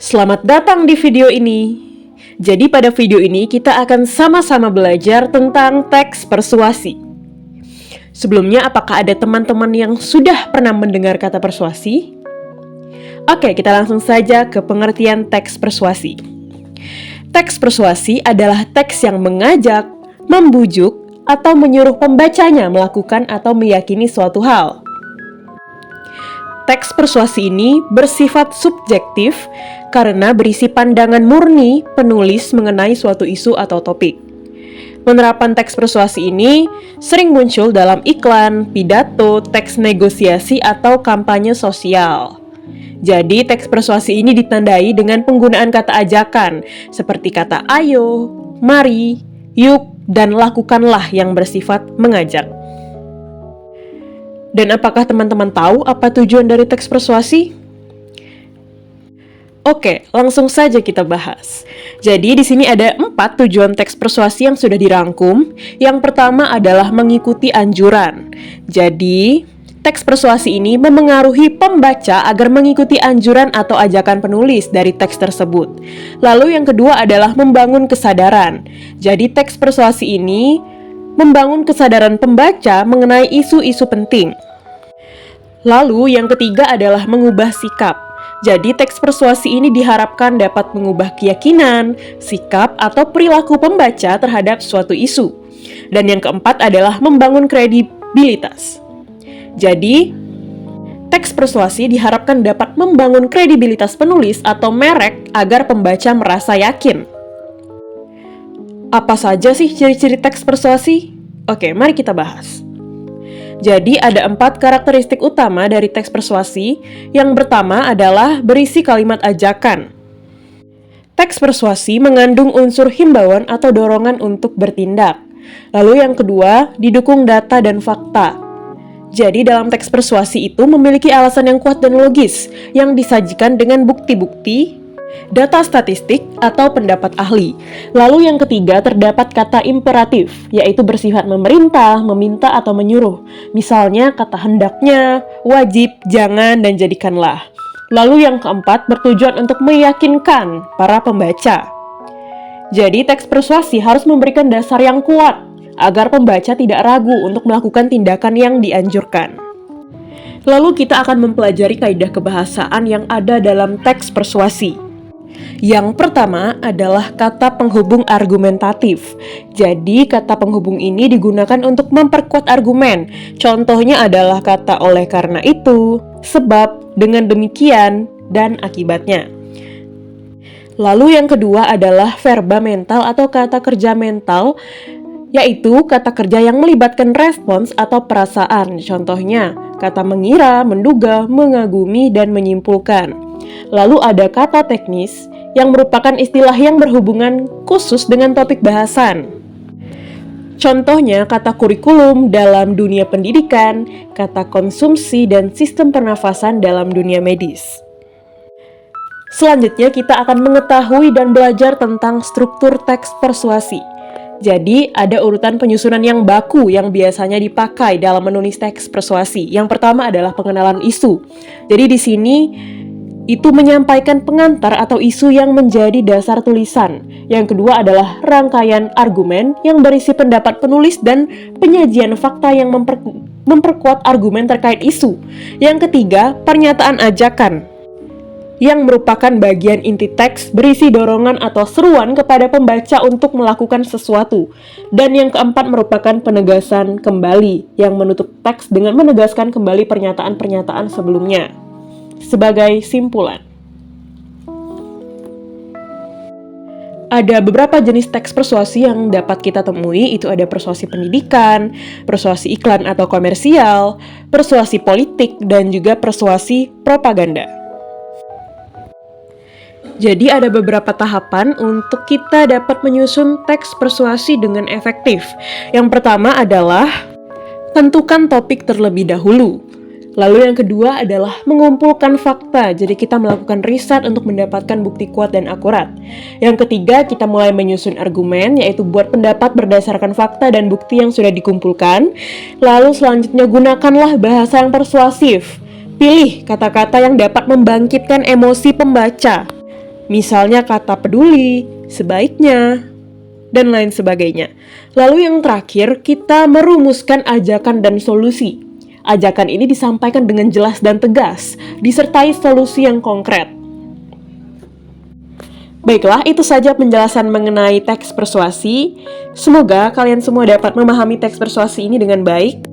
Selamat datang di video ini. Jadi pada video ini kita akan sama-sama belajar tentang teks persuasi. Sebelumnya, apakah ada teman-teman yang sudah pernah mendengar kata persuasi? Oke, kita langsung saja ke pengertian teks persuasi. Teks persuasi adalah teks yang mengajak, membujuk, atau menyuruh pembacanya melakukan atau meyakini suatu hal. Teks persuasi ini bersifat subjektif karena berisi pandangan murni penulis mengenai suatu isu atau topik. Penerapan teks persuasi ini sering muncul dalam iklan, pidato, teks negosiasi, atau kampanye sosial. Jadi, teks persuasi ini ditandai dengan penggunaan kata ajakan seperti kata ayo, mari, yuk, dan lakukanlah yang bersifat mengajak. Dan apakah teman-teman tahu apa tujuan dari teks persuasi? Oke, langsung saja kita bahas. Jadi di sini ada 4 tujuan teks persuasi yang sudah dirangkum. Yang pertama adalah mengikuti anjuran. Jadi, teks persuasi ini memengaruhi pembaca agar mengikuti anjuran atau ajakan penulis dari teks tersebut. Lalu yang kedua adalah membangun kesadaran. Jadi teks persuasi ini membangun kesadaran pembaca mengenai isu-isu penting. Lalu yang ketiga adalah mengubah sikap. Jadi teks persuasi ini diharapkan dapat mengubah keyakinan, sikap, atau perilaku pembaca terhadap suatu isu. Dan yang keempat adalah membangun kredibilitas. Jadi, teks persuasi diharapkan dapat membangun kredibilitas penulis atau merek agar pembaca merasa yakin. Apa saja sih ciri-ciri teks persuasi? Oke, mari kita bahas. Jadi, ada 4 karakteristik utama dari teks persuasi. Yang pertama adalah berisi kalimat ajakan. Teks persuasi mengandung unsur himbauan atau dorongan untuk bertindak. Lalu yang kedua, didukung data dan fakta. Jadi, dalam teks persuasi itu memiliki alasan yang kuat dan logis yang disajikan dengan bukti-bukti, data statistik, atau pendapat ahli. Lalu yang ketiga, terdapat kata imperatif, yaitu bersifat memerintah, meminta, atau menyuruh. Misalnya kata hendaknya, wajib, jangan, dan jadikanlah. Lalu yang keempat, bertujuan untuk meyakinkan para pembaca. Jadi teks persuasi harus memberikan dasar yang kuat agar pembaca tidak ragu untuk melakukan tindakan yang dianjurkan. Lalu kita akan mempelajari kaidah kebahasaan yang ada dalam teks persuasi. Yang pertama adalah kata penghubung argumentatif. Jadi kata penghubung ini digunakan untuk memperkuat argumen. Contohnya adalah kata oleh karena itu, sebab, dengan demikian, dan akibatnya. Lalu yang kedua adalah verba mental atau kata kerja mental, yaitu kata kerja yang melibatkan respons atau perasaan. Contohnya, kata mengira, menduga, mengagumi, dan menyimpulkan. Lalu ada kata teknis yang merupakan istilah yang berhubungan khusus dengan topik bahasan. Contohnya, kata kurikulum dalam dunia pendidikan, kata konsumsi, dan sistem pernafasan dalam dunia medis. Selanjutnya, kita akan mengetahui dan belajar tentang struktur teks persuasi. Jadi, ada urutan penyusunan yang baku yang biasanya dipakai dalam menulis teks persuasi. Yang pertama adalah pengenalan isu. Jadi di sini itu menyampaikan pengantar atau isu yang menjadi dasar tulisan. Yang kedua adalah rangkaian argumen yang berisi pendapat penulis dan penyajian fakta yang memperkuat argumen terkait isu. Yang ketiga, pernyataan ajakan yang merupakan bagian inti teks berisi dorongan atau seruan kepada pembaca untuk melakukan sesuatu. Dan yang keempat merupakan penegasan kembali yang menutup teks dengan menegaskan kembali pernyataan-pernyataan sebelumnya. Sebagai simpulan, ada beberapa jenis teks persuasi yang dapat kita temui. Itu ada persuasi pendidikan, persuasi iklan atau komersial, persuasi politik, dan juga persuasi propaganda. Jadi ada beberapa tahapan untuk kita dapat menyusun teks persuasi dengan efektif. Yang pertama adalah tentukan topik terlebih dahulu. Lalu yang kedua adalah mengumpulkan fakta. Jadi kita melakukan riset untuk mendapatkan bukti kuat dan akurat. Yang ketiga, kita mulai menyusun argumen, yaitu buat pendapat berdasarkan fakta dan bukti yang sudah dikumpulkan. Lalu selanjutnya gunakanlah bahasa yang persuasif. Pilih kata-kata yang dapat membangkitkan emosi pembaca. Misalnya kata peduli, sebaiknya, dan lain sebagainya. Lalu yang terakhir, kita merumuskan ajakan dan solusi. Ajakan ini disampaikan dengan jelas dan tegas, disertai solusi yang konkret. Baiklah, itu saja penjelasan mengenai teks persuasi. Semoga kalian semua dapat memahami teks persuasi ini dengan baik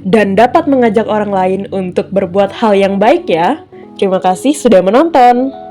dan dapat mengajak orang lain untuk berbuat hal yang baik ya. Terima kasih sudah menonton.